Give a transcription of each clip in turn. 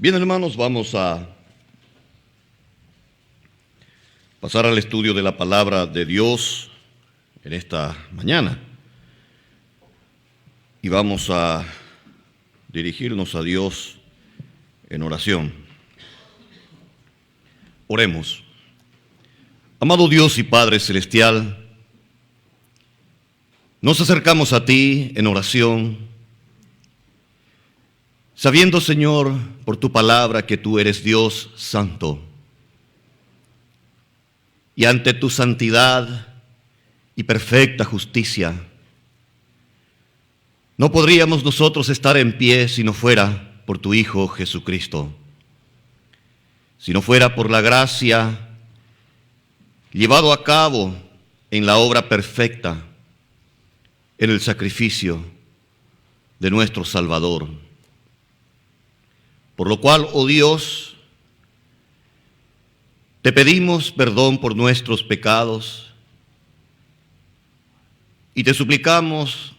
Bien, hermanos, vamos a pasar al estudio de la palabra de Dios en esta mañana. Y vamos a dirigirnos a Dios en oración. Oremos. Amado Dios y Padre Celestial, nos acercamos a ti en oración, sabiendo, Señor, por tu palabra que tú eres Dios santo. Y ante tu santidad y perfecta justicia, no podríamos nosotros estar en pie si no fuera por tu Hijo Jesucristo, si no fuera por la gracia llevado a cabo en la obra perfecta, en el sacrificio de nuestro Salvador. Por lo cual, oh Dios, te pedimos perdón por nuestros pecados y te suplicamos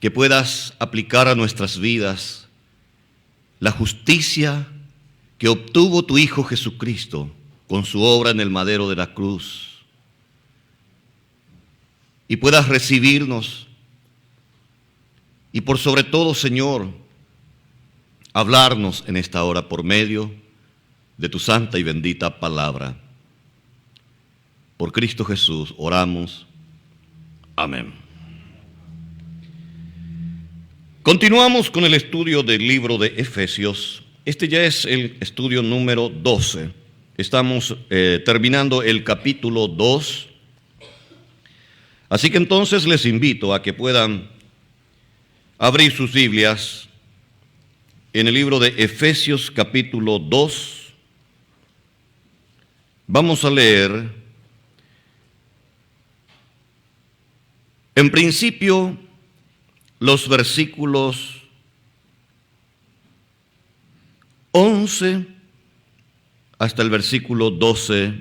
que puedas aplicar a nuestras vidas la justicia que obtuvo tu Hijo Jesucristo con su obra en el madero de la cruz, y puedas recibirnos y por sobre todo, Señor, hablarnos en esta hora por medio de tu santa y bendita palabra. Por Cristo Jesús oramos. Amén. Continuamos con el estudio del libro de Efesios. Este ya es el estudio número 12. Estamos terminando el capítulo 2. Así que entonces les invito a que puedan abrir sus Biblias en el libro de Efesios capítulo 2. Vamos a leer, en principio, los versículos 11 hasta el versículo 12,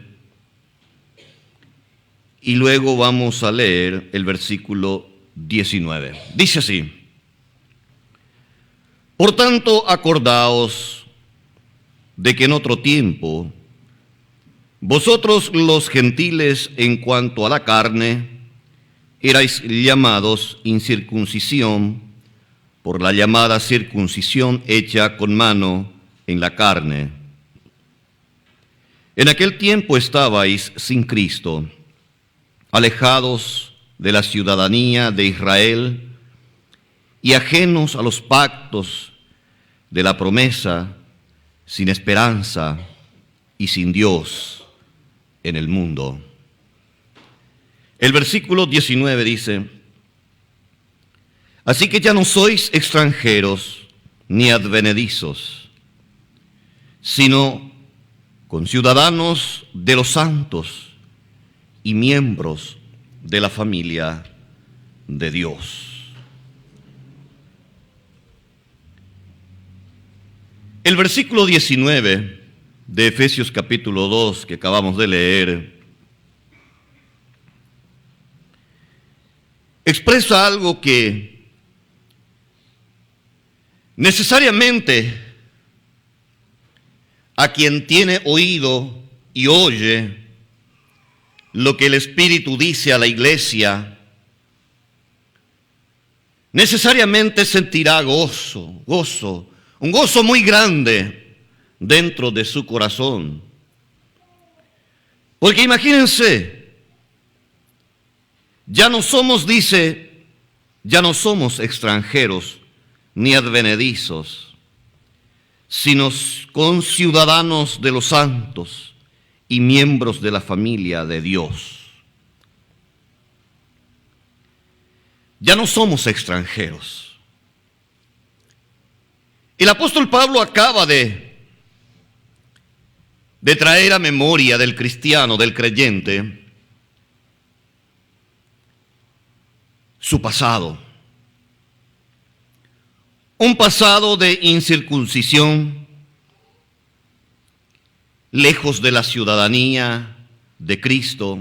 y luego vamos a leer el versículo 19. Dice así: Por tanto, acordaos de que en otro tiempo vosotros los gentiles, en cuanto a la carne, erais llamados incircuncisión por la llamada circuncisión hecha con mano en la carne. En aquel tiempo estabais sin Cristo, alejados de la ciudadanía de Israel y ajenos a los pactos de la promesa, sin esperanza y sin Dios en el mundo. El versículo 19 dice: Así que ya no sois extranjeros ni advenedizos, sino conciudadanos de los santos y miembros de la familia de Dios. El versículo 19 de Efesios capítulo 2 que acabamos de leer expresa algo que necesariamente a quien tiene oído y oye lo que el Espíritu dice a la iglesia, necesariamente sentirá gozo, un gozo muy grande dentro de su corazón. Porque imagínense, ya no somos extranjeros ni advenedizos, sino conciudadanos de los santos y miembros de la familia de Dios. Ya no somos extranjeros. El apóstol Pablo acaba de traer a memoria del cristiano, del creyente, su pasado. Un pasado de incircuncisión, lejos de la ciudadanía de Cristo,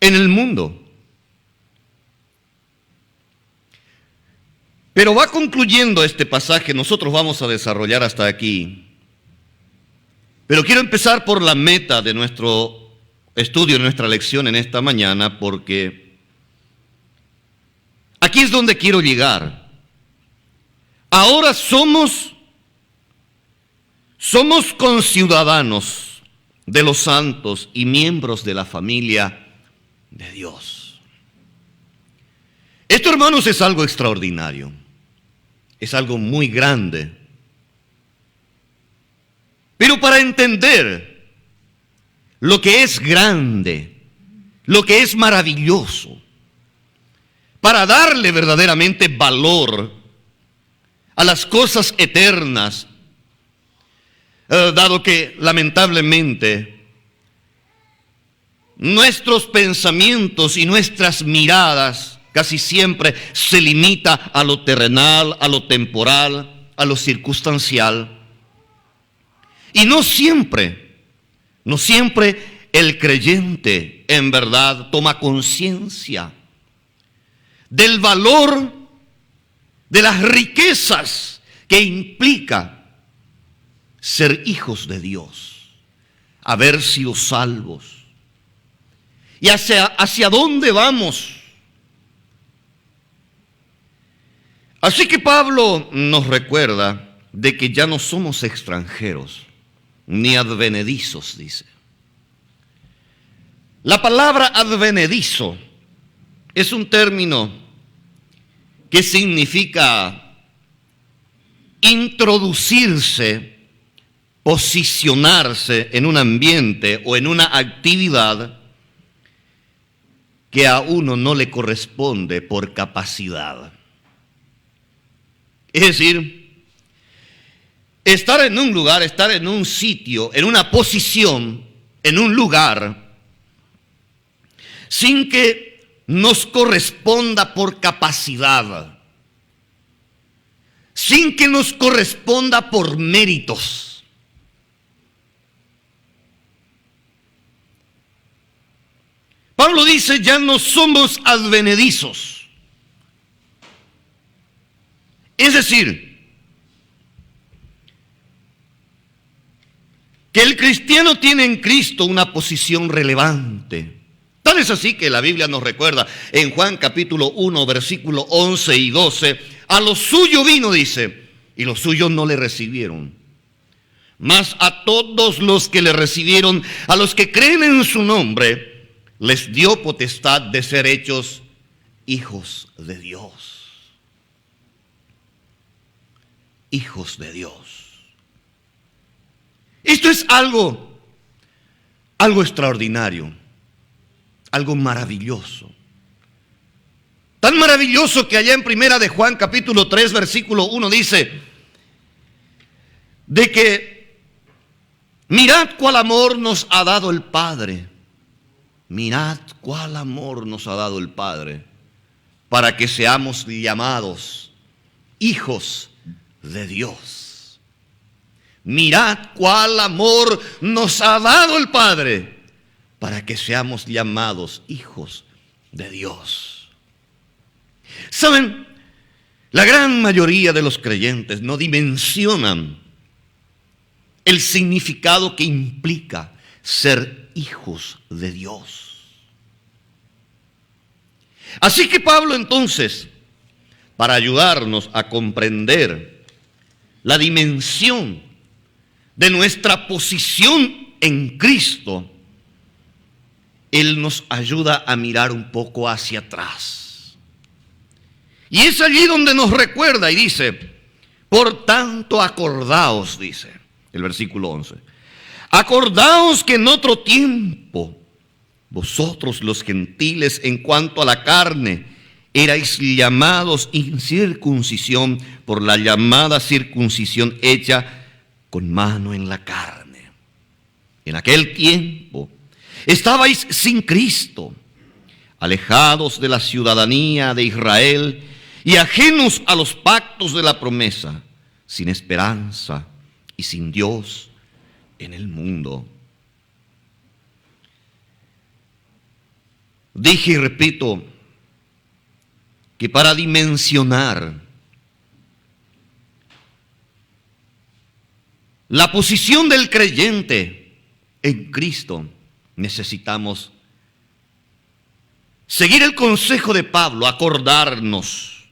en el mundo. Pero va concluyendo este pasaje, nosotros vamos a desarrollar hasta aquí. Pero quiero empezar por la meta de nuestro estudio, de nuestra lección en esta mañana, porque aquí es donde quiero llegar. Ahora somos conciudadanos de los santos y miembros de la familia de Dios. Esto, hermanos, es algo extraordinario. Es algo muy grande. Pero para entender lo que es grande, lo que es maravilloso, para darle verdaderamente valor a las cosas eternas, dado que lamentablemente nuestros pensamientos y nuestras miradas casi siempre se limita a lo terrenal, a lo temporal, a lo circunstancial. Y no siempre el creyente en verdad toma conciencia del valor de las riquezas que implica ser hijos de Dios, haber sido salvos. ¿Y hacia dónde vamos? Así que Pablo nos recuerda de que ya no somos extranjeros ni advenedizos, dice. La palabra advenedizo es un término que significa introducirse, posicionarse en un ambiente o en una actividad que a uno no le corresponde por capacidad. Es decir, estar en un lugar, estar en un sitio, en una posición, en un lugar, sin que nos corresponda por capacidad, sin que nos corresponda por méritos. Pablo dice, ya no somos advenedizos. Es decir, que el cristiano tiene en Cristo una posición relevante. Tal es así que la Biblia nos recuerda en Juan capítulo 1, versículo 11 y 12, a lo suyo vino, dice, y los suyos no le recibieron. Mas a todos los que le recibieron, a los que creen en su nombre, les dio potestad de ser hechos hijos de Dios. Hijos de Dios. Esto es algo extraordinario, algo maravilloso. Tan maravilloso que allá en primera de Juan capítulo 3 versículo 1 dice de que mirad cuál amor nos ha dado el Padre. Mirad cuál amor nos ha dado el Padre para que seamos llamados hijos de Dios. Mirad cuál amor nos ha dado el Padre para que seamos llamados hijos de Dios. ¿Saben? La gran mayoría de los creyentes no dimensionan el significado que implica ser hijos de Dios. Así que Pablo entonces, para ayudarnos a comprender la dimensión de nuestra posición en Cristo, Él nos ayuda a mirar un poco hacia atrás. Y es allí donde nos recuerda y dice, por tanto acordaos, dice el versículo 11, acordaos que en otro tiempo vosotros los gentiles en cuanto a la carne erais llamados incircuncisión por la llamada circuncisión hecha con mano en la carne. En aquel tiempo estabais sin Cristo, alejados de la ciudadanía de Israel y ajenos a los pactos de la promesa, sin esperanza y sin Dios en el mundo. Dije y repito que para dimensionar la posición del creyente en Cristo, necesitamos seguir el consejo de Pablo, acordarnos,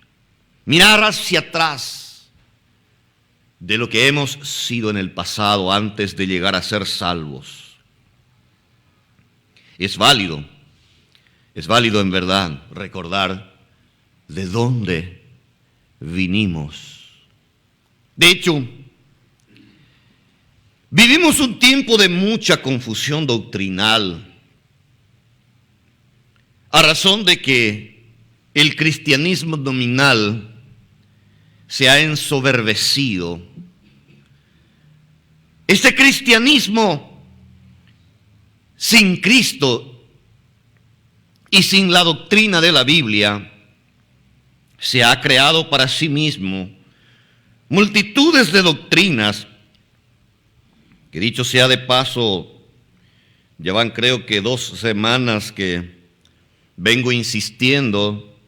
mirar hacia atrás de lo que hemos sido en el pasado antes de llegar a ser salvos. Es válido en verdad recordar de dónde vinimos. De hecho, vivimos un tiempo de mucha confusión doctrinal, a razón de que el cristianismo nominal se ha ensoberbecido. Este cristianismo sin Cristo y sin la doctrina de la Biblia se ha creado para sí mismo multitudes de doctrinas que, dicho sea de paso, ya van creo que 2 semanas que vengo insistiendo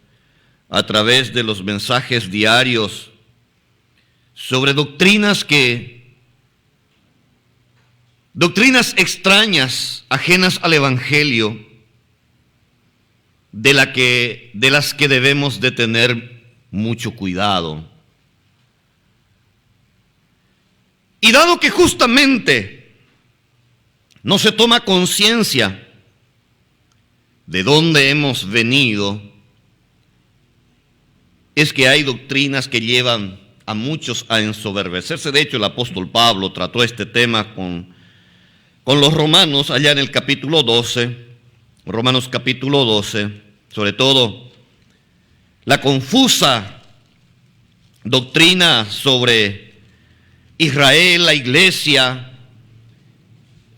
a través de los mensajes diarios sobre doctrinas extrañas, ajenas al Evangelio, de las que debemos de tener mucho cuidado. Y dado que justamente no se toma conciencia de dónde hemos venido, es que hay doctrinas que llevan a muchos a ensoberbecerse. De hecho, el apóstol Pablo trató este tema con los romanos allá en el capítulo 12, Romanos capítulo 12, sobre todo la confusa doctrina sobre Israel, la iglesia,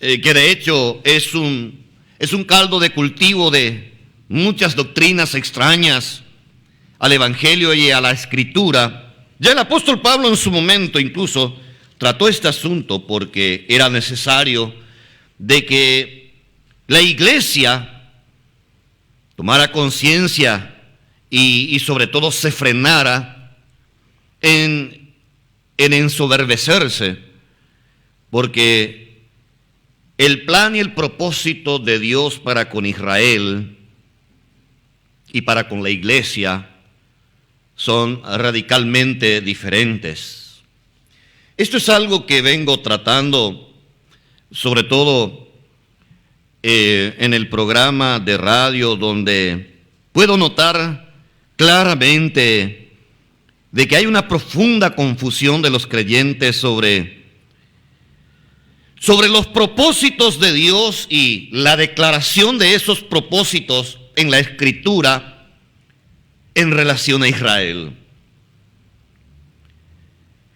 que de hecho es un caldo de cultivo de muchas doctrinas extrañas al Evangelio y a la Escritura. Ya el apóstol Pablo en su momento incluso trató este asunto porque era necesario de que la iglesia tomara conciencia y sobre todo se frenara en ensoberbecerse, porque el plan y el propósito de Dios para con Israel y para con la iglesia son radicalmente diferentes. Esto es algo que vengo tratando sobre todo en el programa de radio, donde puedo notar claramente de que hay una profunda confusión de los creyentes sobre los propósitos de Dios y la declaración de esos propósitos en la Escritura en relación a Israel.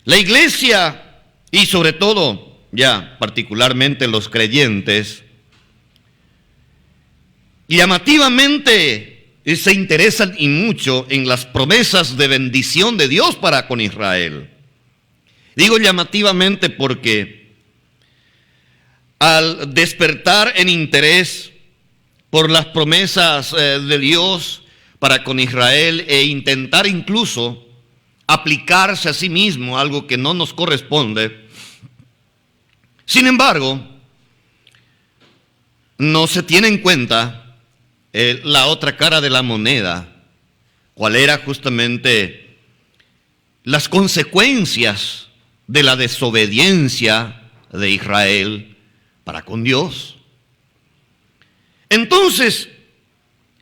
La iglesia y sobre todo, ya particularmente los creyentes, llamativamente se interesan y mucho en las promesas de bendición de Dios para con Israel. Digo llamativamente porque al despertar en interés por las promesas de Dios para con Israel e intentar incluso aplicarse a sí mismo algo que no nos corresponde, sin embargo, no se tiene en cuenta la otra cara de la moneda, cuál era justamente las consecuencias de la desobediencia de Israel para con Dios. Entonces,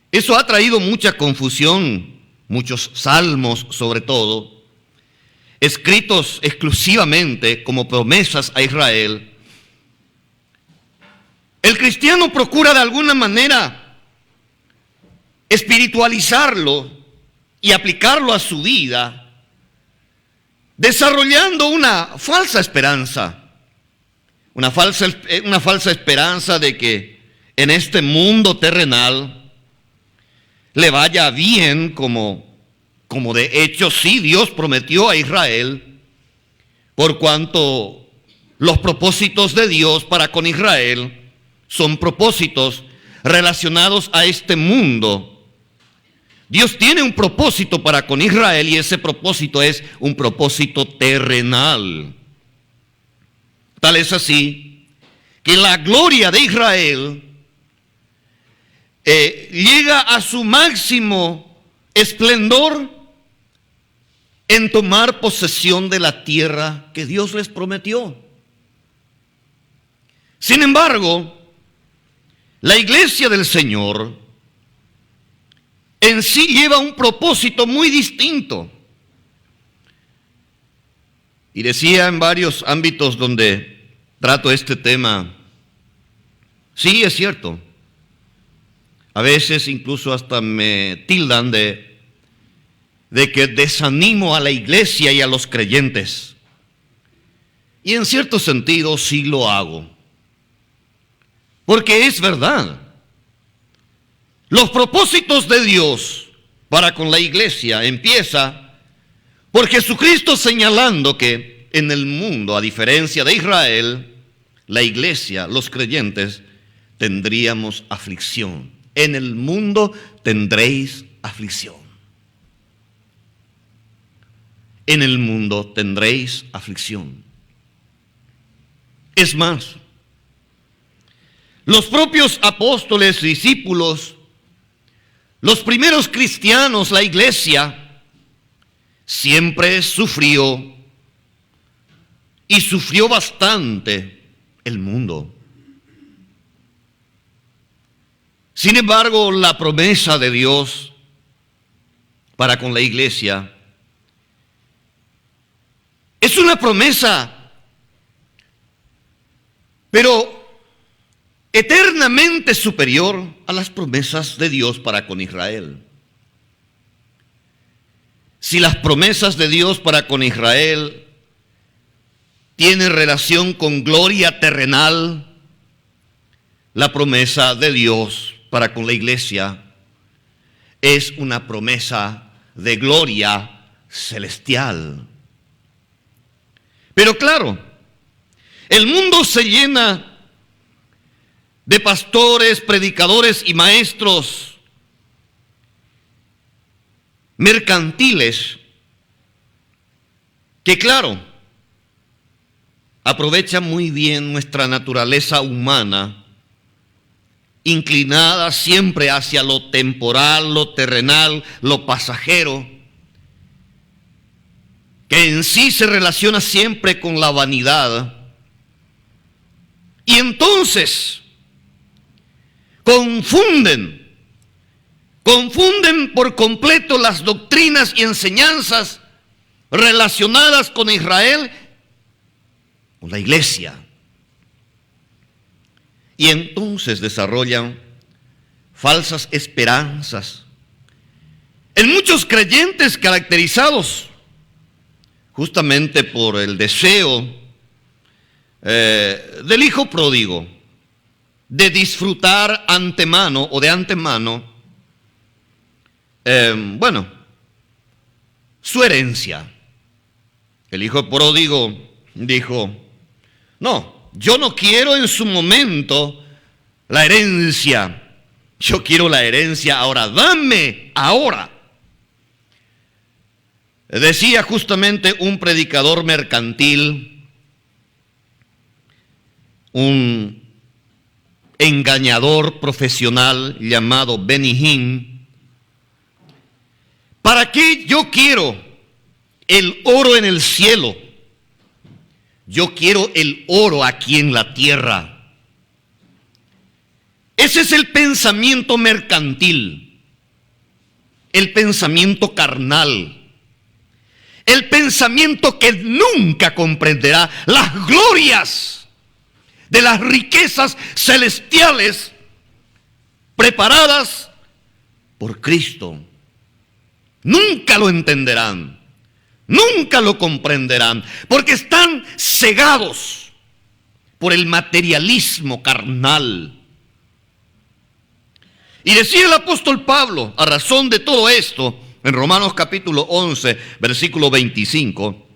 eso ha traído mucha confusión, muchos salmos sobre todo, escritos exclusivamente como promesas a Israel. El cristiano procura de alguna manera espiritualizarlo y aplicarlo a su vida, desarrollando una falsa esperanza, una falsa esperanza de que en este mundo terrenal le vaya bien, como de hecho sí Dios prometió a Israel, por cuanto los propósitos de Dios para con Israel son propósitos relacionados a este mundo. Dios tiene un propósito para con Israel y ese propósito es un propósito terrenal. Tal es así que la gloria de Israel llega a su máximo esplendor en tomar posesión de la tierra que Dios les prometió. Sin embargo, la iglesia del Señor en sí lleva un propósito muy distinto. Y decía en varios ámbitos donde trato este tema, sí, es cierto, a veces incluso hasta me tildan de que desanimo a la iglesia y a los creyentes. Y en cierto sentido sí lo hago. Porque es verdad. Los propósitos de Dios para con la iglesia empieza por Jesucristo señalando que en el mundo, a diferencia de Israel, la iglesia, los creyentes, tendríamos aflicción. En el mundo tendréis aflicción. En el mundo tendréis aflicción. Es más, los propios apóstoles, discípulos, los primeros cristianos, la iglesia, siempre sufrió y sufrió bastante el mundo. Sin embargo, la promesa de Dios para con la iglesia es una promesa, pero eternamente superior a las promesas de Dios para con Israel. Si las promesas de Dios para con Israel tienen relación con gloria terrenal, la promesa de Dios para con la iglesia es una promesa de gloria celestial. Pero claro, el mundo se llena de pastores, predicadores y maestros mercantiles que, claro, aprovechan muy bien nuestra naturaleza humana, inclinada siempre hacia lo temporal, lo terrenal, lo pasajero, que en sí se relaciona siempre con la vanidad. Y entonces confunden por completo las doctrinas y enseñanzas relacionadas con Israel, con la iglesia. Y entonces desarrollan falsas esperanzas en muchos creyentes caracterizados justamente por el deseo del hijo pródigo de disfrutar antemano o de antemano, su herencia. El hijo pródigo dijo: no, yo no quiero en su momento la herencia, yo quiero la herencia ahora, dame ahora. Decía justamente un predicador mercantil, un engañador profesional llamado Benny Hinn: ¿para qué yo quiero el oro en el cielo? Yo quiero el oro aquí en la tierra. Ese es el pensamiento mercantil, el pensamiento carnal, el pensamiento que nunca comprenderá las glorias de las riquezas celestiales preparadas por Cristo. Nunca lo entenderán, nunca lo comprenderán, porque están cegados por el materialismo carnal. Y decía el apóstol Pablo, a razón de todo esto, en Romanos capítulo 11, versículo 25,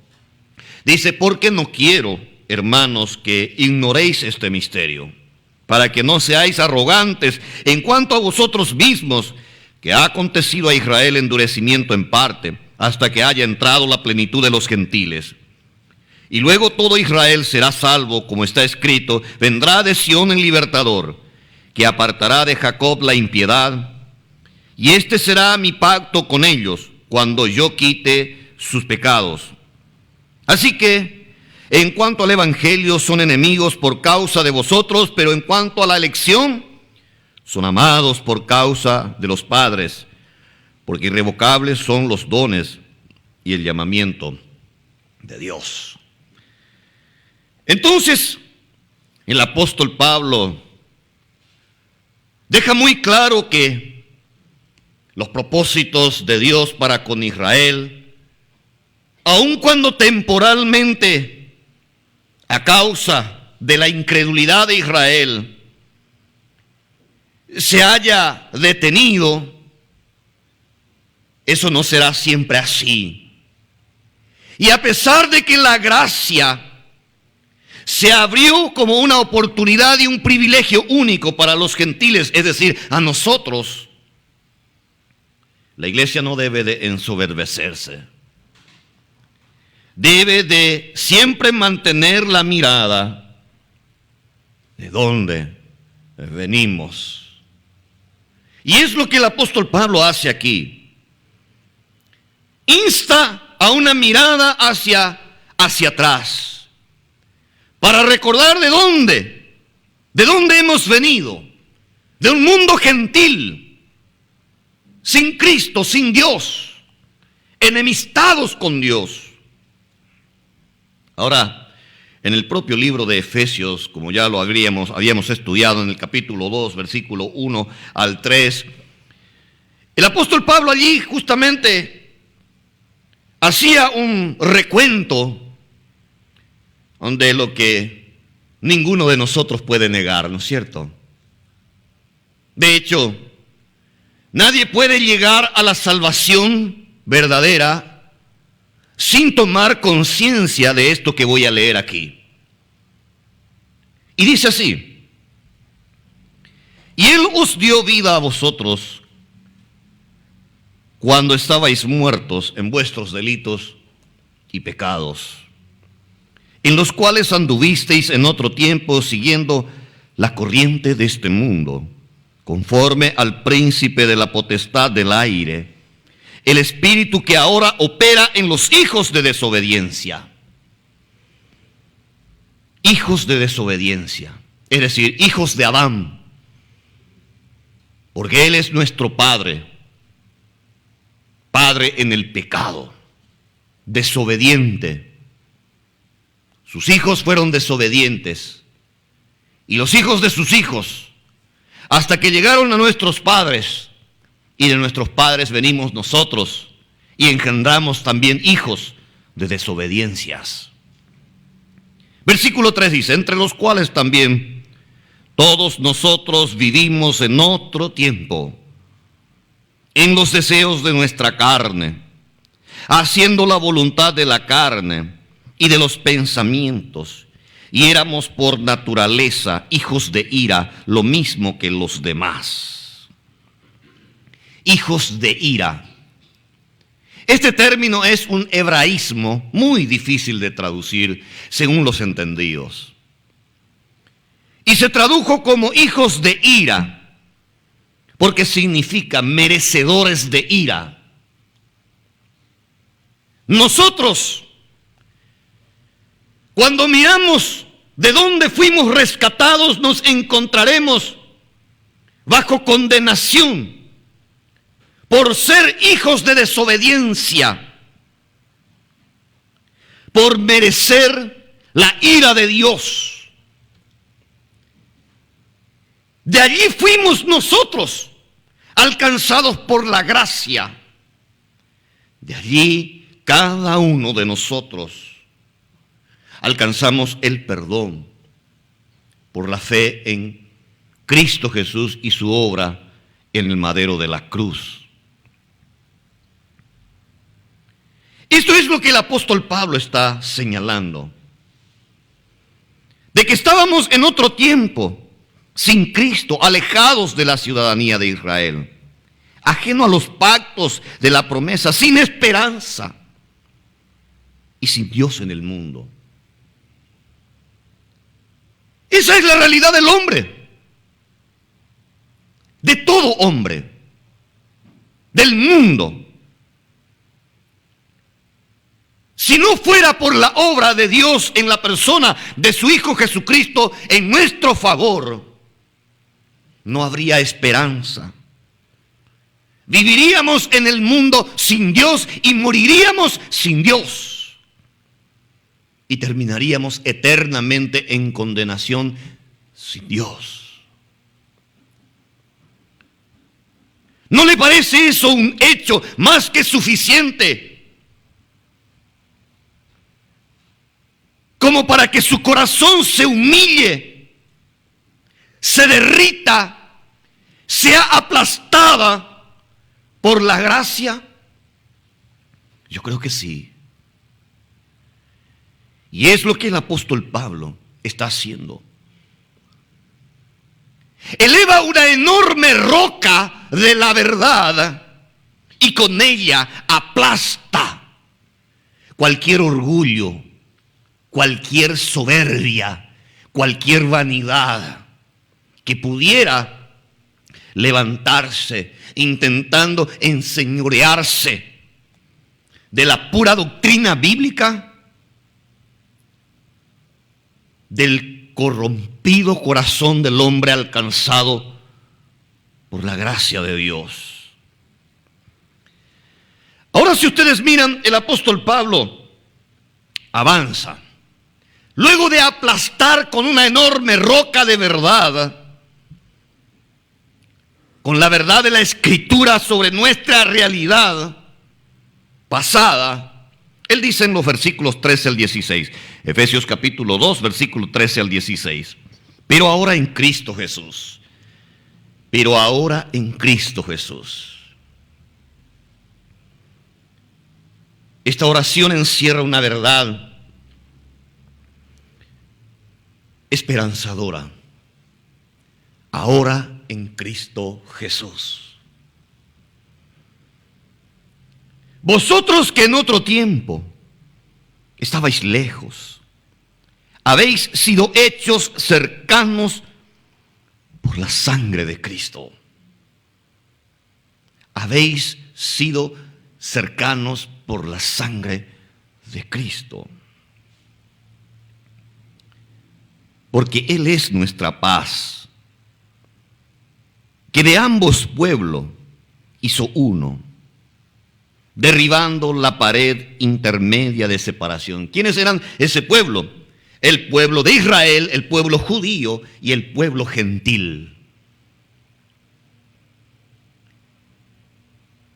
dice: porque no quiero, hermanos, que ignoréis este misterio, para que no seáis arrogantes en cuanto a vosotros mismos, que ha acontecido a Israel endurecimiento en parte, hasta que haya entrado la plenitud de los gentiles. Y luego todo Israel será salvo, como está escrito: vendrá de Sión el libertador, que apartará de Jacob la impiedad. Y este será mi pacto con ellos, cuando yo quite sus pecados. Así que, en cuanto al evangelio, son enemigos por causa de vosotros, pero en cuanto a la elección, son amados por causa de los padres, porque irrevocables son los dones y el llamamiento de Dios. Entonces, el apóstol Pablo deja muy claro que los propósitos de Dios para con Israel, aun cuando temporalmente, a causa de la incredulidad de Israel, se haya detenido, eso no será siempre así. Y a pesar de que la gracia se abrió como una oportunidad y un privilegio único para los gentiles, es decir, a nosotros, la iglesia no debe de ensoberbecerse. Debe de siempre mantener la mirada de dónde venimos. Y es lo que el apóstol Pablo hace aquí. Insta a una mirada hacia atrás, para recordar de dónde hemos venido, de un mundo gentil, sin Cristo, sin Dios, enemistados con Dios. Ahora, en el propio libro de Efesios, como ya lo habíamos estudiado en el capítulo 2, versículo 1 al 3, el apóstol Pablo allí justamente hacía un recuento de lo que ninguno de nosotros puede negar, ¿no es cierto? De hecho, nadie puede llegar a la salvación verdadera sin tomar conciencia de esto que voy a leer aquí. Y dice así: y Él os dio vida a vosotros cuando estabais muertos en vuestros delitos y pecados, en los cuales anduvisteis en otro tiempo siguiendo la corriente de este mundo, conforme al príncipe de la potestad del aire, el espíritu que ahora opera en los hijos de desobediencia. Hijos de desobediencia, es decir, hijos de Adán, porque Él es nuestro Padre, Padre en el pecado, desobediente. Sus hijos fueron desobedientes, y los hijos de sus hijos, hasta que llegaron a nuestros padres, y de nuestros padres venimos nosotros, y engendramos también hijos de desobediencias. Versículo 3 dice: entre los cuales también todos nosotros vivimos en otro tiempo, en los deseos de nuestra carne, haciendo la voluntad de la carne y de los pensamientos, y éramos por naturaleza hijos de ira, lo mismo que los demás. Hijos de ira. Este término es un hebraísmo muy difícil de traducir según los entendidos. Y se tradujo como hijos de ira, porque significa merecedores de ira. Nosotros, cuando miramos de dónde fuimos rescatados, nos encontraremos bajo condenación por ser hijos de desobediencia, por merecer la ira de Dios. De allí fuimos nosotros alcanzados por la gracia. De allí cada uno de nosotros alcanzamos el perdón por la fe en Cristo Jesús y su obra en el madero de la cruz. Esto es lo que el apóstol Pablo está señalando, de que estábamos en otro tiempo, sin Cristo, alejados de la ciudadanía de Israel, ajeno a los pactos de la promesa, sin esperanza y sin Dios en el mundo. Esa es la realidad del hombre, de todo hombre, del mundo. Si no fuera por la obra de Dios en la persona de su Hijo Jesucristo en nuestro favor, no habría esperanza. Viviríamos en el mundo sin Dios y moriríamos sin Dios. Y terminaríamos eternamente en condenación sin Dios. ¿No le parece eso un hecho más que suficiente como para que su corazón se humille, se derrita, sea aplastada por la gracia? Yo creo que sí. Y es lo que el apóstol Pablo está haciendo. Eleva una enorme roca de la verdad y con ella aplasta cualquier orgullo, cualquier soberbia, cualquier vanidad que pudiera levantarse intentando enseñorearse de la pura doctrina bíblica, del corrompido corazón del hombre alcanzado por la gracia de Dios. Ahora, si ustedes miran, el apóstol Pablo avanza. Luego de aplastar con una enorme roca de verdad, con la verdad de la Escritura sobre nuestra realidad pasada, él dice en los versículos 13 al 16, Efesios capítulo 2, versículo 13 al 16, pero ahora en Cristo Jesús, pero ahora en Cristo Jesús. Esta oración encierra una verdad esperanzadora. Ahora en Cristo Jesús. Vosotros que en otro tiempo estabais lejos, habéis sido hechos cercanos por la sangre de Cristo. Habéis sido cercanos por la sangre de Cristo. Porque Él es nuestra paz, que de ambos pueblos hizo uno, derribando la pared intermedia de separación. ¿Quiénes eran ese pueblo? El pueblo de Israel, el pueblo judío y el pueblo gentil.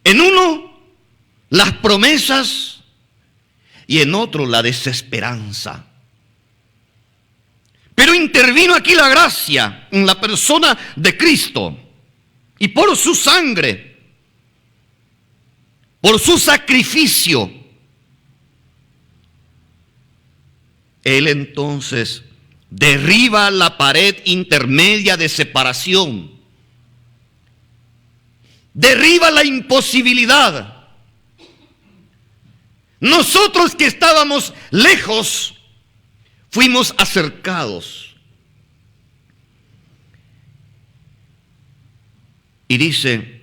En uno, las promesas, y en otro, la desesperanza. Pero intervino aquí la gracia en la persona de Cristo, y por su sangre, por su sacrificio, Él entonces derriba la pared intermedia de separación, derriba la imposibilidad. Nosotros que estábamos lejos, fuimos acercados. Y dice,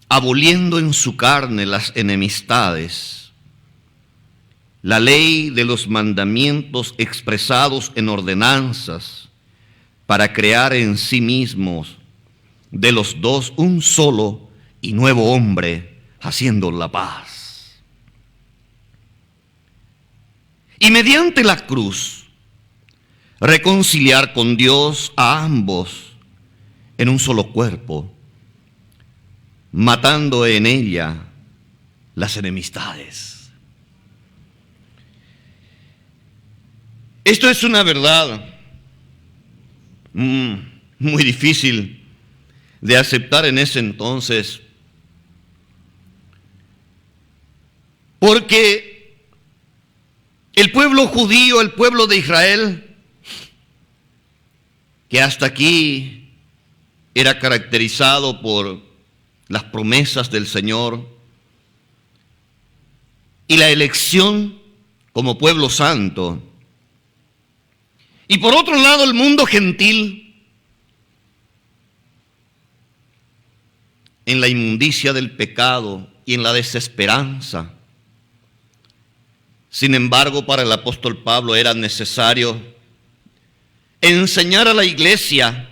aboliendo en su carne las enemistades, la ley de los mandamientos expresados en ordenanzas, para crear en sí mismos de los dos un solo y nuevo hombre, haciendo la paz. Y mediante la cruz, reconciliar con Dios a ambos en un solo cuerpo, matando en ella las enemistades. Esto es una verdad muy difícil de aceptar en ese entonces, porque el pueblo judío, el pueblo de Israel, que hasta aquí era caracterizado por las promesas del Señor y la elección como pueblo santo, Y por otro lado, el mundo gentil, en la inmundicia del pecado y en la desesperanza. Sin embargo, para el apóstol Pablo era necesario enseñar a la iglesia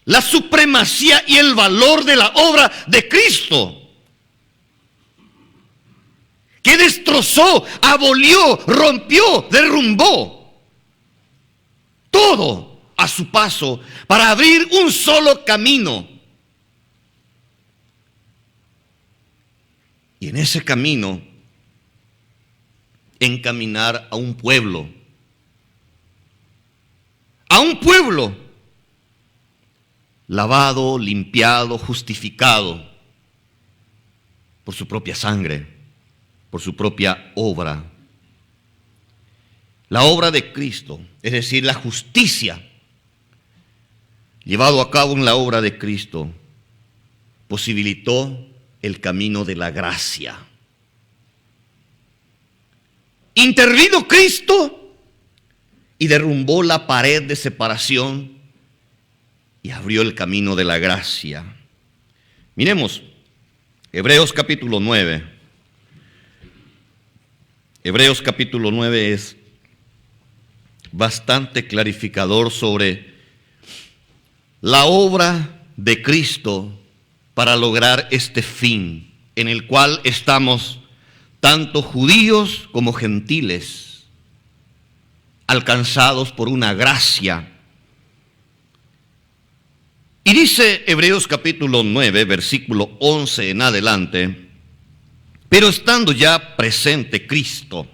la supremacía y el valor de la obra de Cristo, que destrozó, abolió, rompió, derrumbó todo a su paso para abrir un solo camino. Y en ese camino encaminar a un pueblo lavado, limpiado, justificado por su propia sangre, por su propia obra. La obra de Cristo, es decir, la justicia llevado a cabo en la obra de Cristo, posibilitó el camino de la gracia. Intervino Cristo y derrumbó la pared de separación y abrió el camino de la gracia. Miremos Hebreos capítulo 9. Hebreos capítulo 9 es bastante clarificador sobre la obra de Cristo para lograr este fin, en el cual estamos tanto judíos como gentiles, alcanzados por una gracia. Y dice Hebreos capítulo 9, versículo 11 en adelante: pero estando ya presente Cristo,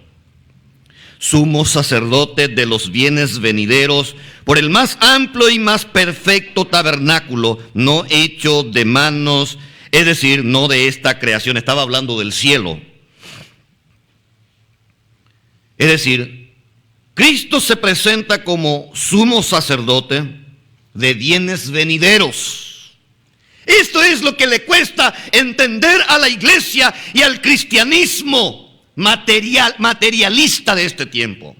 sumo sacerdote de los bienes venideros, por el más amplio y más perfecto tabernáculo, no hecho de manos, es decir, no de esta creación, estaba hablando del cielo. Es decir, Cristo se presenta como sumo sacerdote de bienes venideros. Esto es lo que le cuesta entender a la iglesia y al cristianismo materialista de este tiempo.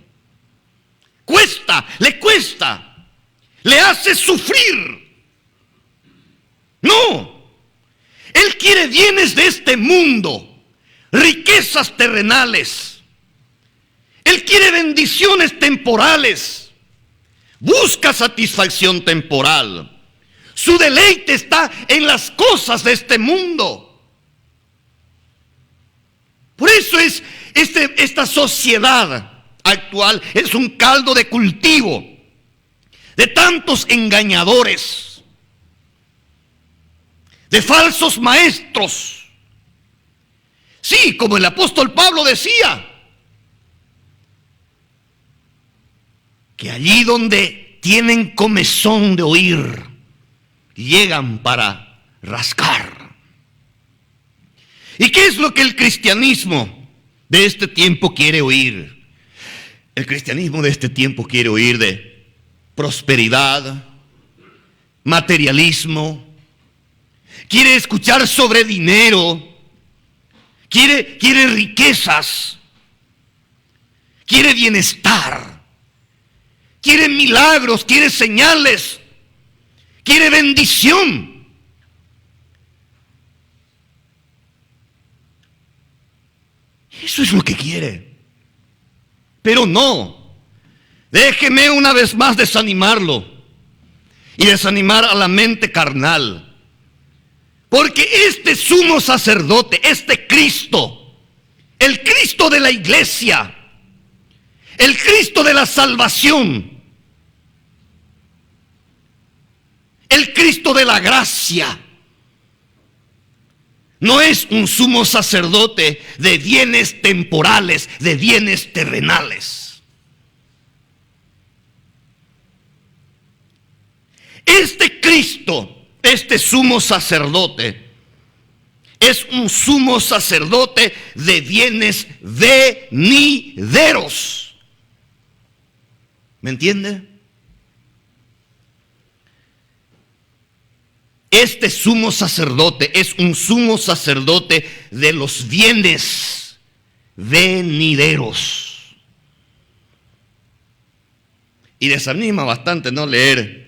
Le cuesta, le hace sufrir. No, él quiere bienes de este mundo, riquezas terrenales. Él quiere bendiciones temporales, busca satisfacción temporal. Su deleite está en las cosas de este mundo. Por eso es esta sociedad actual es un caldo de cultivo de tantos engañadores, de falsos maestros. Sí, como el apóstol Pablo decía, que allí donde tienen comezón de oír, llegan para rascar. ¿Y qué es lo que el cristianismo de este tiempo quiere oír? El cristianismo de este tiempo quiere oír de prosperidad, materialismo, quiere escuchar sobre dinero, quiere riquezas, quiere bienestar, quiere milagros, quiere señales, quiere bendición. Eso es lo que quiere. Pero no, déjeme una vez más desanimarlo y desanimar a la mente carnal. Porque este sumo sacerdote, este Cristo, el Cristo de la iglesia, el Cristo de la salvación, el Cristo de la gracia, no es un sumo sacerdote de bienes temporales, de bienes terrenales. Este Cristo, este sumo sacerdote, es un sumo sacerdote de bienes venideros. ¿Me entiende? Este sumo sacerdote es un sumo sacerdote de los bienes venideros. Y desanima bastante no leer,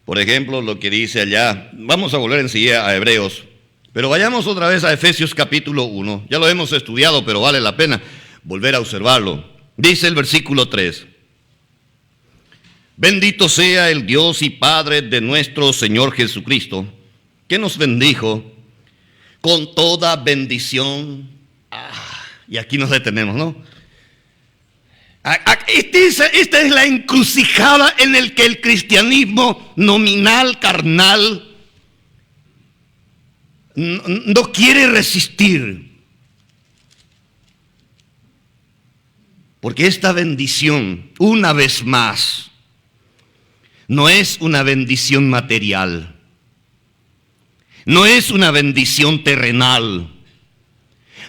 por ejemplo, lo que dice allá. Vamos a volver enseguida a Hebreos, pero vayamos otra vez a Efesios capítulo 1. Ya lo hemos estudiado, pero vale la pena volver a observarlo. Dice el versículo 3. Bendito sea el Dios y Padre de nuestro Señor Jesucristo, que nos bendijo con toda bendición. Y aquí nos detenemos, ¿no? Esta es la encrucijada en el que el cristianismo nominal, carnal, no quiere resistir. Porque esta bendición, una vez más, no es una bendición material, no es una bendición terrenal,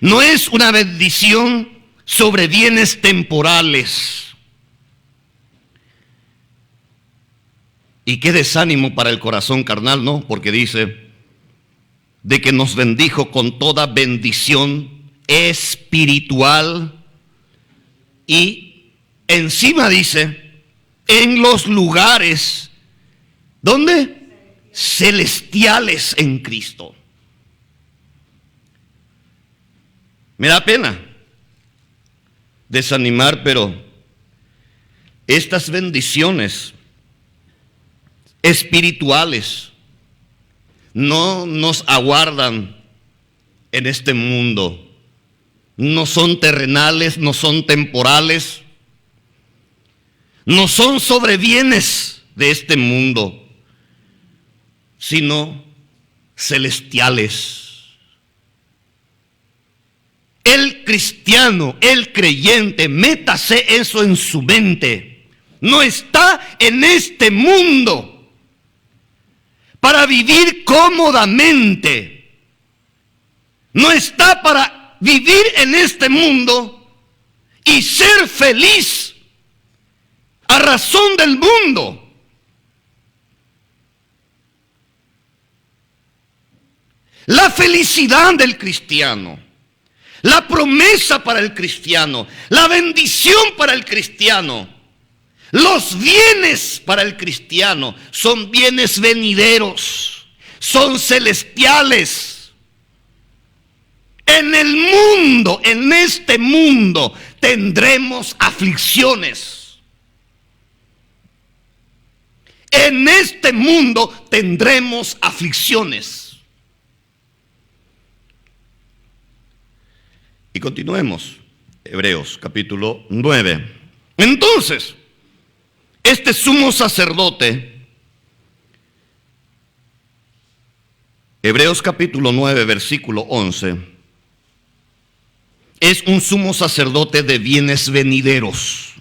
no es una bendición sobre bienes temporales. Y qué desánimo para el corazón carnal, ¿no? Porque dice de que nos bendijo con toda bendición espiritual y encima dice en los lugares, ¿dónde? Celestiales en Cristo. Me da pena desanimar, pero estas bendiciones espirituales no nos aguardan en este mundo. No son terrenales, no son temporales, no son sobre bienes de este mundo, sino celestiales. El cristiano, el creyente, métase eso en su mente. No está en este mundo para vivir cómodamente. No está para vivir en este mundo y ser feliz a razón del mundo. La felicidad del cristiano, la promesa para el cristiano, la bendición para el cristiano, los bienes para el cristiano son bienes venideros, son celestiales. En el mundo, en este mundo, tendremos aflicciones. En este mundo tendremos aflicciones. Y continuemos, Hebreos capítulo 9. Entonces, este sumo sacerdote, Hebreos capítulo 9, versículo 11, es un sumo sacerdote de bienes venideros,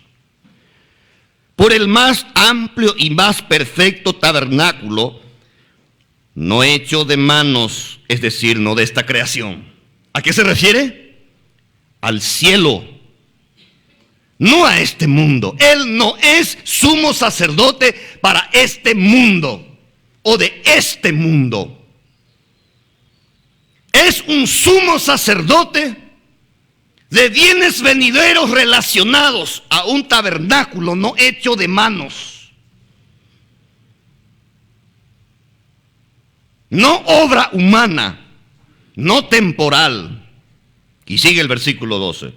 por el más amplio y más perfecto tabernáculo, no hecho de manos, es decir, no de esta creación. ¿A qué se refiere? Al cielo, no a este mundo. Él no es sumo sacerdote para este mundo o de este mundo. Es un sumo sacerdote de bienes venideros relacionados a un tabernáculo no hecho de manos. No obra humana, no temporal. Y sigue el versículo 12.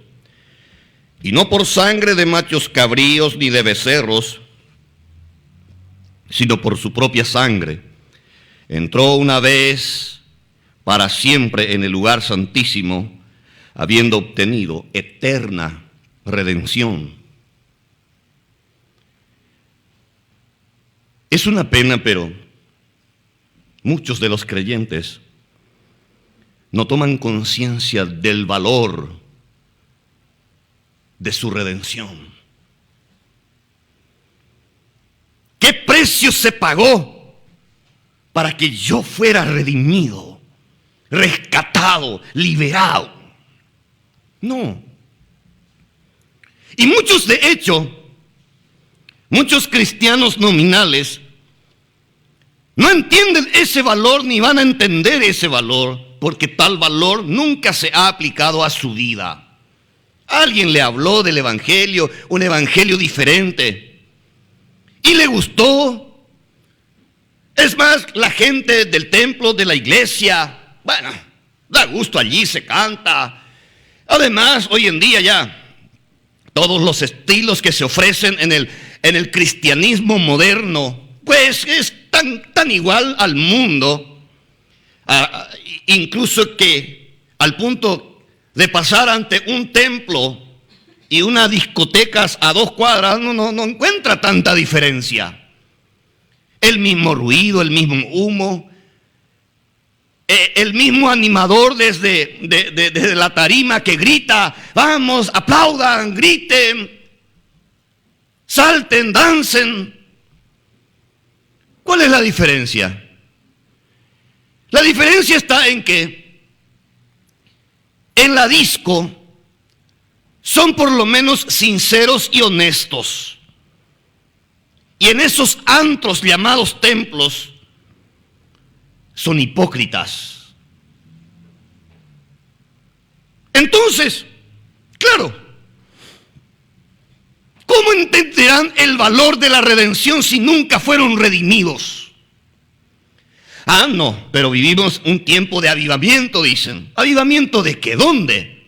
Y no por sangre de machos cabríos ni de becerros, sino por su propia sangre. Entró una vez para siempre en el lugar santísimo, habiendo obtenido eterna redención. Es una pena, pero muchos de los creyentes no toman conciencia del valor de su redención. ¿Qué precio se pagó para que yo fuera redimido, rescatado, liberado? No. Y muchos, de hecho, muchos cristianos nominales no entienden ese valor ni van a entender ese valor, porque tal valor nunca se ha aplicado a su vida. Alguien le habló del evangelio, un evangelio diferente. y le gustó. Es más, la gente del templo, de la iglesia, bueno, da gusto, allí se canta. Además, hoy en día ya todos los estilos que se ofrecen en el cristianismo moderno, pues es tan igual al mundo, incluso que al punto de pasar ante un templo y unas discotecas a 2 cuadras no encuentra tanta diferencia. El mismo ruido, el mismo humo, el mismo animador desde la tarima que grita: vamos, aplaudan, griten, salten, dancen. ¿Cuál es la diferencia? La diferencia está en que en la disco son por lo menos sinceros y honestos. Y en esos antros llamados templos son hipócritas. Entonces, claro, ¿cómo entenderán el valor de la redención si nunca fueron redimidos? No, pero vivimos un tiempo de avivamiento, dicen. ¿Avivamiento de qué? ¿Dónde?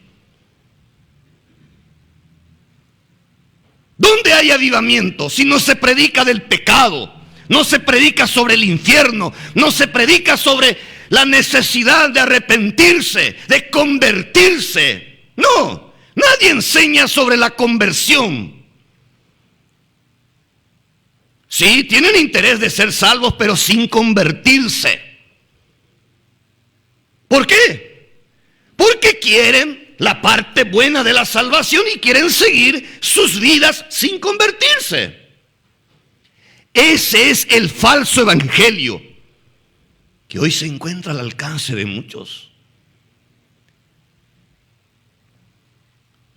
¿Dónde hay avivamiento si no se predica del pecado? No se predica sobre el infierno, no se predica sobre la necesidad de arrepentirse, de convertirse. No, nadie enseña sobre la conversión. Sí, tienen interés de ser salvos, pero sin convertirse. ¿Por qué? Porque quieren la parte buena de la salvación y quieren seguir sus vidas sin convertirse. Ese es el falso evangelio que hoy se encuentra al alcance de muchos.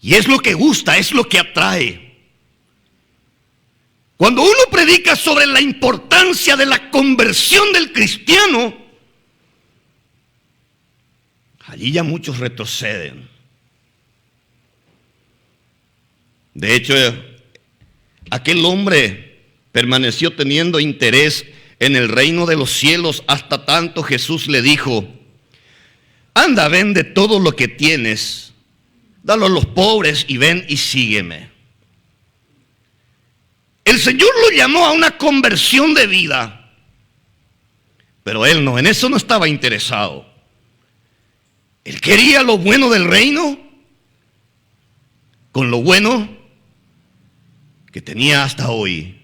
Y es lo que gusta, es lo que atrae. Cuando uno predica sobre la importancia de la conversión del cristiano, allí ya muchos retroceden. De hecho, aquel hombre permaneció teniendo interés en el reino de los cielos hasta tanto Jesús le dijo: anda, vende todo lo que tienes, dalo a los pobres y ven y sígueme. El Señor lo llamó a una conversión de vida, pero él no, en eso no estaba interesado. Él quería lo bueno del reino con lo bueno que tenía hasta hoy.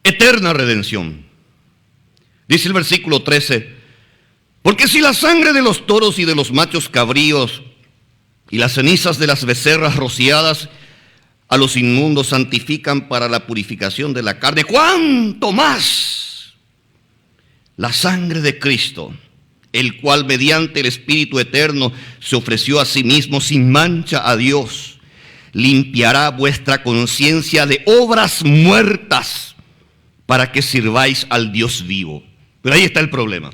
Eterna redención. Dice el versículo 13: porque si la sangre de los toros y de los machos cabríos y las cenizas de las becerras rociadas a los inmundos santifican para la purificación de la carne, ¿cuánto más la sangre de Cristo, el cual mediante el Espíritu eterno se ofreció a sí mismo sin mancha a Dios, limpiará vuestra conciencia de obras muertas para que sirváis al Dios vivo? Pero ahí está el problema.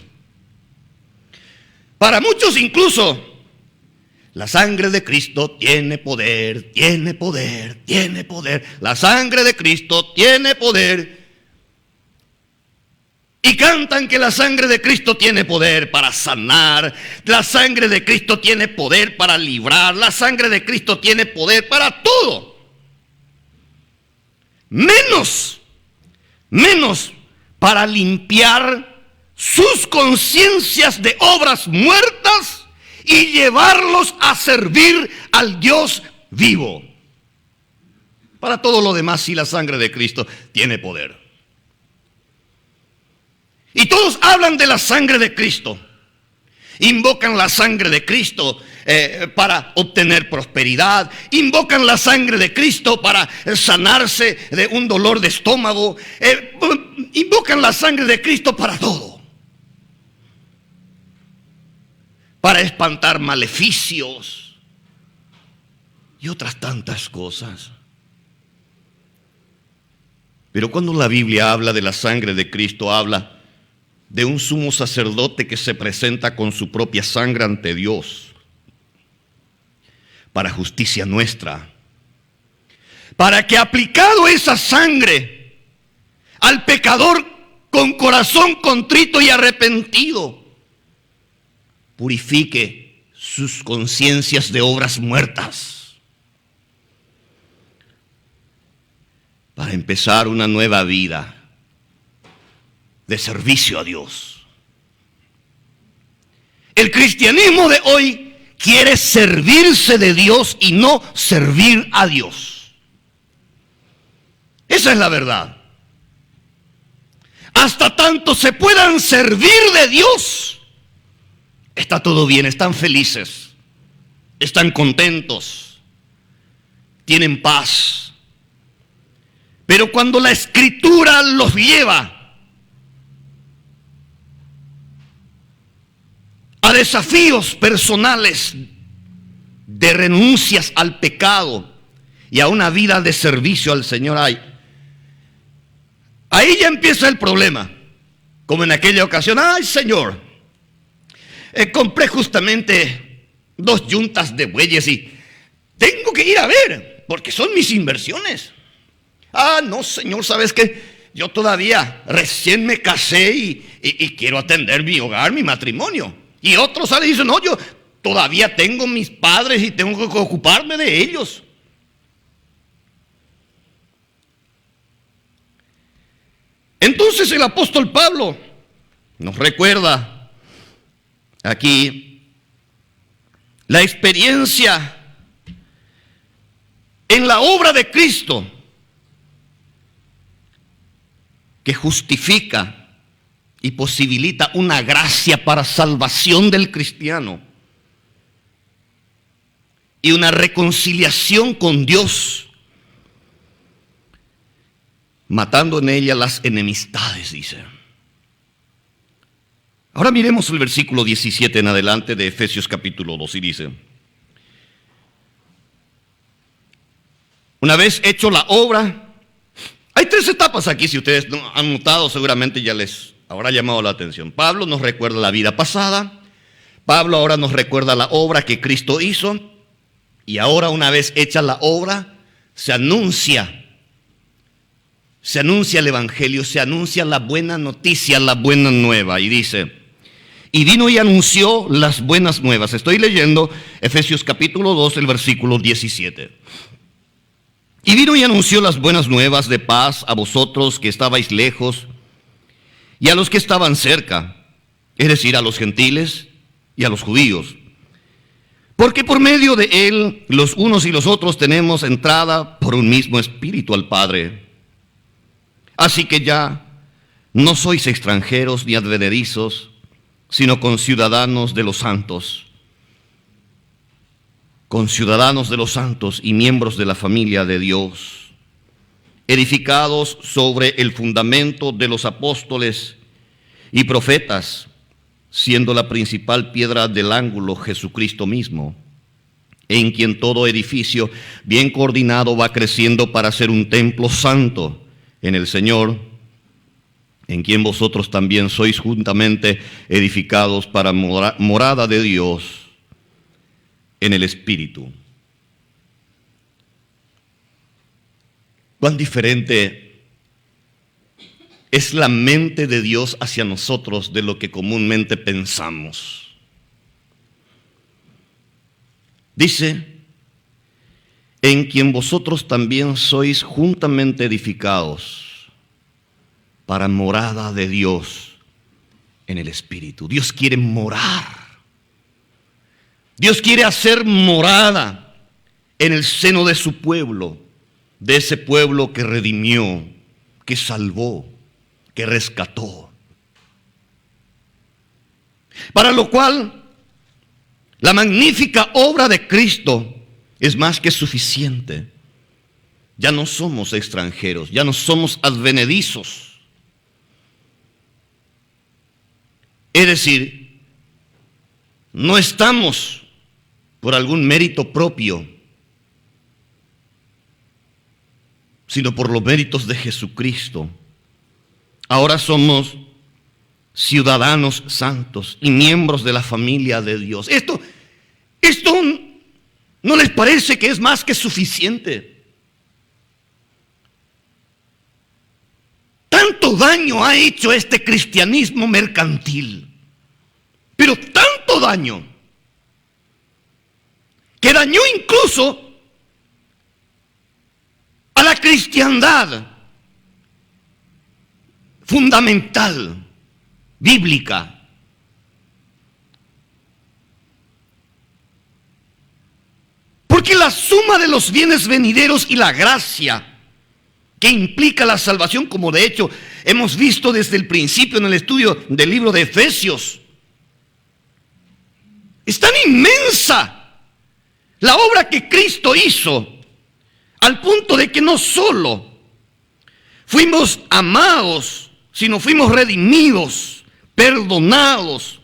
Para muchos incluso la sangre de Cristo tiene poder, tiene poder, tiene poder. La sangre de Cristo tiene poder. Y cantan que la sangre de Cristo tiene poder para sanar. La sangre de Cristo tiene poder para librar. La sangre de Cristo tiene poder para todo. Menos para limpiar sus conciencias de obras muertas y llevarlos a servir al Dios vivo. Para todo lo demás, sí, la sangre de Cristo tiene poder. Y todos hablan de la sangre de Cristo. Invocan la sangre de Cristo para obtener prosperidad. Invocan la sangre de Cristo para sanarse de un dolor de estómago. Invocan la sangre de Cristo para todo. Para espantar maleficios y otras tantas cosas. Pero cuando la Biblia habla de la sangre de Cristo, habla de un sumo sacerdote que se presenta con su propia sangre ante Dios para justicia nuestra. para que aplicado esa sangre al pecador con corazón contrito y arrepentido, purifique sus conciencias de obras muertas, para empezar una nueva vida de servicio a Dios. El cristianismo de hoy quiere servirse de Dios y no servir a Dios. Esa es la verdad. Hasta tanto se puedan servir de Dios, está todo bien, están felices, están contentos, tienen paz. Pero cuando la Escritura los lleva a desafíos personales de renuncias al pecado y a una vida de servicio al Señor, ahí ya empieza el problema. Como en aquella ocasión, ay Señor, compré justamente 2 yuntas de bueyes y tengo que ir a ver, porque son mis inversiones. Ah, no Señor, ¿sabes qué? Yo todavía recién me casé y quiero atender mi hogar, mi matrimonio. Y otros salen y dicen, no, yo todavía tengo mis padres y tengo que ocuparme de ellos. Entonces el apóstol Pablo nos recuerda aquí la experiencia en la obra de Cristo que justifica y posibilita una gracia para salvación del cristiano y una reconciliación con Dios, matando en ella las enemistades, dice. Ahora miremos el versículo 17 en adelante de Efesios capítulo 2 y dice: una vez hecho la obra, hay 3 etapas aquí, si ustedes no han notado, seguramente ya les habrá llamado la atención. Pablo nos recuerda la vida pasada, Pablo ahora nos recuerda la obra que Cristo hizo, y ahora una vez hecha la obra, se anuncia el evangelio, se anuncia la buena noticia, la buena nueva, y dice: y vino y anunció las buenas nuevas. Estoy leyendo Efesios capítulo 2, el versículo 17. Y vino y anunció las buenas nuevas de paz a vosotros que estabais lejos y a los que estaban cerca, es decir, a los gentiles y a los judíos. Porque por medio de él, los unos y los otros tenemos entrada por un mismo espíritu al Padre. Así que ya no sois extranjeros ni advenedizos, sino conciudadanos de los santos, y miembros de la familia de Dios, edificados sobre el fundamento de los apóstoles y profetas, siendo la principal piedra del ángulo Jesucristo mismo, en quien todo edificio bien coordinado va creciendo para ser un templo santo en el Señor, en quien vosotros también sois juntamente edificados para morada de Dios en el Espíritu. Cuán diferente es la mente de Dios hacia nosotros de lo que comúnmente pensamos. Dice: en quien vosotros también sois juntamente edificados para morada de Dios en el Espíritu. Dios quiere morar. Dios quiere hacer morada en el seno de su pueblo, de ese pueblo que redimió, que salvó, que rescató. Para lo cual, la magnífica obra de Cristo es más que suficiente. Ya no somos extranjeros, ya no somos advenedizos. Es decir, no estamos por algún mérito propio, sino por los méritos de Jesucristo. Ahora somos ciudadanos santos y miembros de la familia de Dios. Esto ¿no les parece que es más que suficiente? Tanto daño ha hecho este cristianismo mercantil, pero tanto daño, que dañó incluso a la cristiandad fundamental, bíblica. Porque la suma de los bienes venideros y la gracia que implica la salvación, como de hecho hemos visto desde el principio en el estudio del libro de Efesios, es tan inmensa la obra que Cristo hizo, al punto de que no solo fuimos amados, sino fuimos redimidos, perdonados.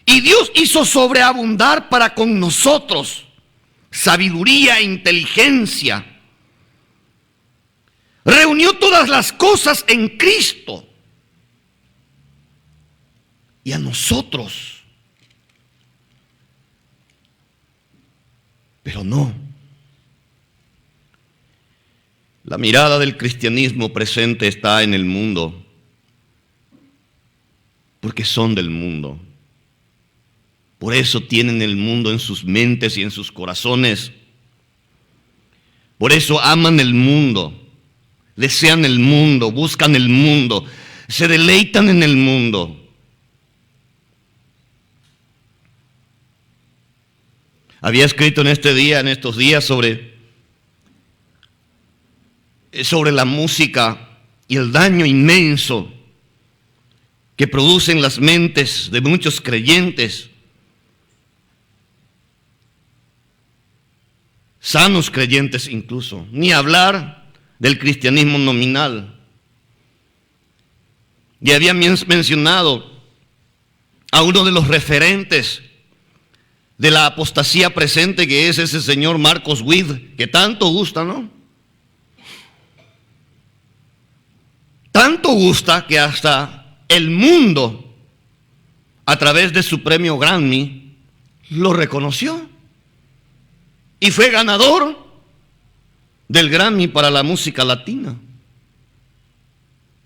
Y Dios hizo sobreabundar para con nosotros sabiduría e inteligencia. Reunió todas las cosas en Cristo. Y a nosotros. Pero no. La mirada del cristianismo presente está en el mundo, porque son del mundo. Por eso tienen el mundo en sus mentes y en sus corazones. Por eso aman el mundo, desean el mundo, buscan el mundo, se deleitan en el mundo. Había escrito en estos días sobre la música y el daño inmenso que produce en las mentes de muchos creyentes, sanos creyentes incluso, ni hablar del cristianismo nominal. Y había mencionado a uno de los referentes de la apostasía presente, que es ese señor Marcos Witt, que tanto gusta, ¿no? Tanto gusta que hasta el mundo, a través de su premio Grammy, lo reconoció. Y fue ganador del Grammy para la música latina.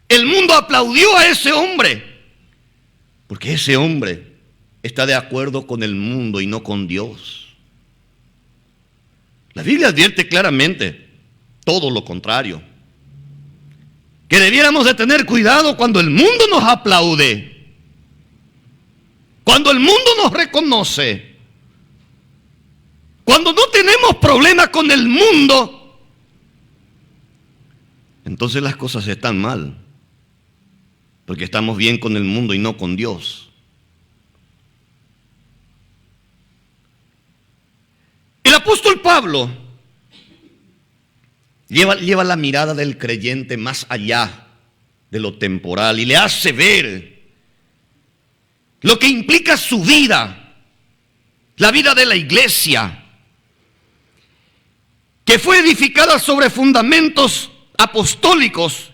El mundo aplaudió a ese hombre, porque ese hombre está de acuerdo con el mundo y no con Dios. La Biblia advierte claramente todo lo contrario. Que debiéramos de tener cuidado cuando el mundo nos aplaude, cuando el mundo nos reconoce, cuando no tenemos problema con el mundo, entonces las cosas están mal, porque estamos bien con el mundo y no con Dios. El apóstol Pablo lleva la mirada del creyente más allá de lo temporal y le hace ver lo que implica su vida, la vida de la iglesia, que fue edificada sobre fundamentos apostólicos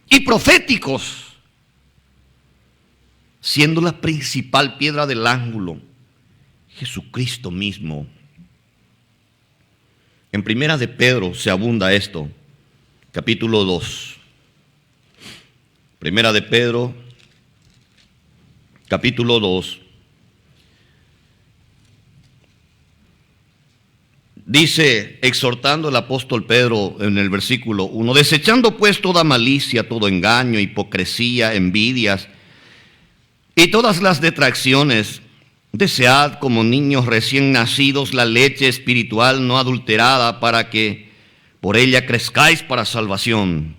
y proféticos, siendo la principal piedra del ángulo Jesucristo mismo. En Primera de Pedro se abunda esto, capítulo 2. Primera de Pedro, capítulo 2. Dice, exhortando el apóstol Pedro en el versículo 1, desechando pues toda malicia, todo engaño, hipocresía, envidias y todas las detracciones, desead como niños recién nacidos la leche espiritual no adulterada, para que por ella crezcáis para salvación.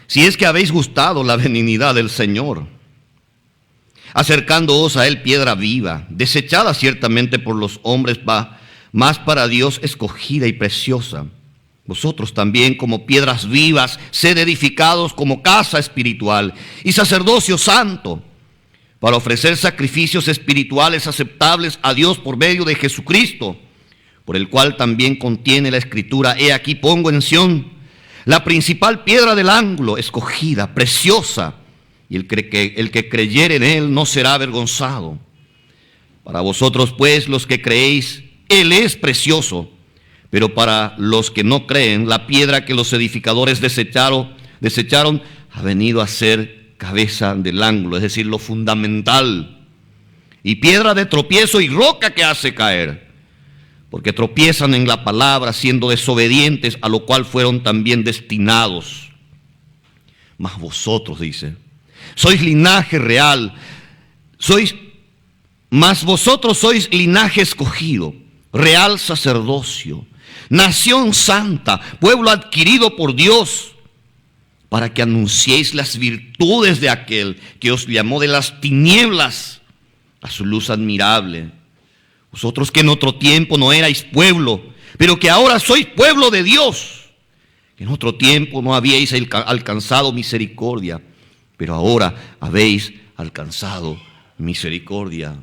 Si es que habéis gustado la benignidad del Señor, acercándoos a Él piedra viva, desechada ciertamente por los hombres, mas para Dios escogida y preciosa. Vosotros también, como piedras vivas, sed edificados como casa espiritual y sacerdocio santo, para ofrecer sacrificios espirituales aceptables a Dios por medio de Jesucristo, por el cual también contiene la Escritura: he aquí pongo en Sión la principal piedra del ángulo, escogida, preciosa, y el que creyere en Él no será avergonzado. Para vosotros pues, los que creéis, Él es precioso, Pero para los que no creen, la piedra que los edificadores desecharon ha venido a ser cabeza del ángulo, es decir, lo fundamental, y piedra de tropiezo y roca que hace caer, porque tropiezan en la palabra, siendo desobedientes, a lo cual fueron también destinados. Mas vosotros, dice, sois linaje real, mas vosotros sois linaje escogido, real sacerdocio, nación santa, pueblo adquirido por Dios, para que anunciéis las virtudes de aquel que os llamó de las tinieblas a su luz admirable. Vosotros que en otro tiempo no erais pueblo, pero que ahora sois pueblo de Dios, que en otro tiempo no habíais alcanzado misericordia, pero ahora habéis alcanzado misericordia.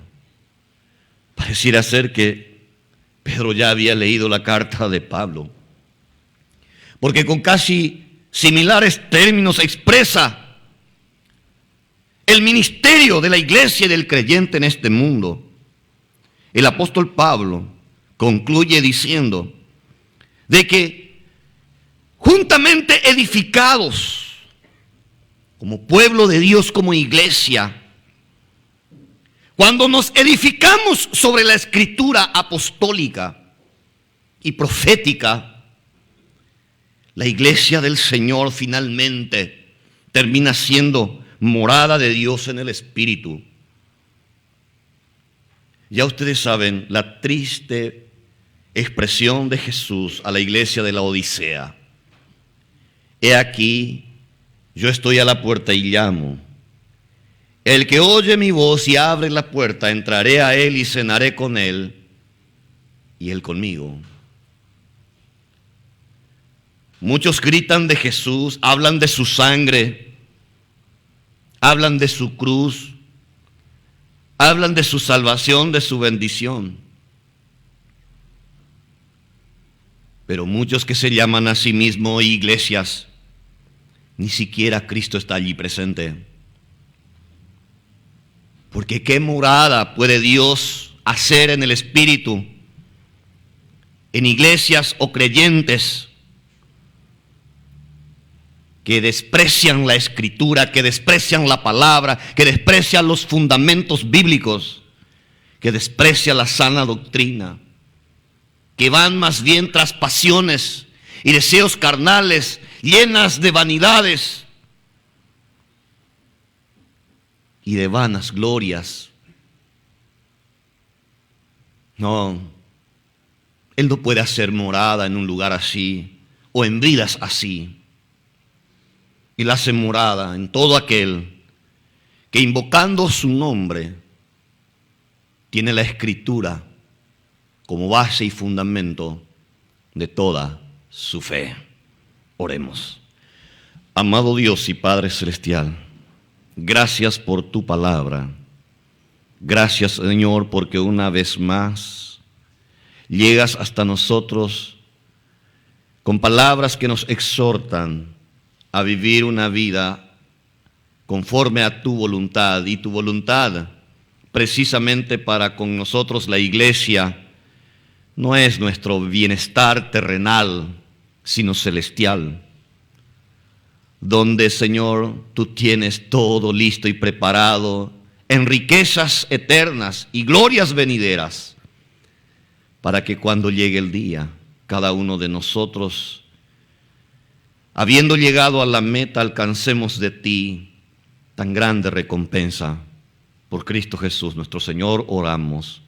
Pareciera ser que Pedro ya había leído la carta de Pablo, porque con casi similares términos expresa el ministerio de la iglesia y del creyente en este mundo. El apóstol Pablo concluye diciendo de que juntamente edificados como pueblo de Dios, como iglesia, cuando nos edificamos sobre la escritura apostólica y profética, la iglesia del Señor finalmente termina siendo morada de Dios en el Espíritu. Ya ustedes saben la triste expresión de Jesús a la iglesia de la Odisea. He aquí, yo estoy a la puerta y llamo. El que oye mi voz y abre la puerta, entraré a él y cenaré con él y él conmigo. Muchos gritan de Jesús, hablan de su sangre, hablan de su cruz, hablan de su salvación, de su bendición. Pero muchos que se llaman a sí mismos iglesias, ni siquiera Cristo está allí presente. Porque ¿qué morada puede Dios hacer en el Espíritu, en iglesias o creyentes que desprecian la Escritura, que desprecian la palabra, que desprecian los fundamentos bíblicos, que desprecian la sana doctrina, que van más bien tras pasiones y deseos carnales, llenas de vanidades y de vanas glorias? No, Él no puede hacer morada en un lugar así o en vidas así. Y la hace morada en todo aquel que invocando su nombre tiene la Escritura como base y fundamento de toda su fe. Oremos. Amado Dios y Padre Celestial, gracias por tu palabra. Gracias, Señor, porque una vez más llegas hasta nosotros con palabras que nos exhortan a vivir una vida conforme a tu voluntad, y tu voluntad precisamente para con nosotros la iglesia no es nuestro bienestar terrenal, sino celestial, donde, Señor, tú tienes todo listo y preparado en riquezas eternas y glorias venideras, para que cuando llegue el día, cada uno de nosotros, habiendo llegado a la meta, alcancemos de ti tan grande recompensa. Por Cristo Jesús, nuestro Señor, oramos.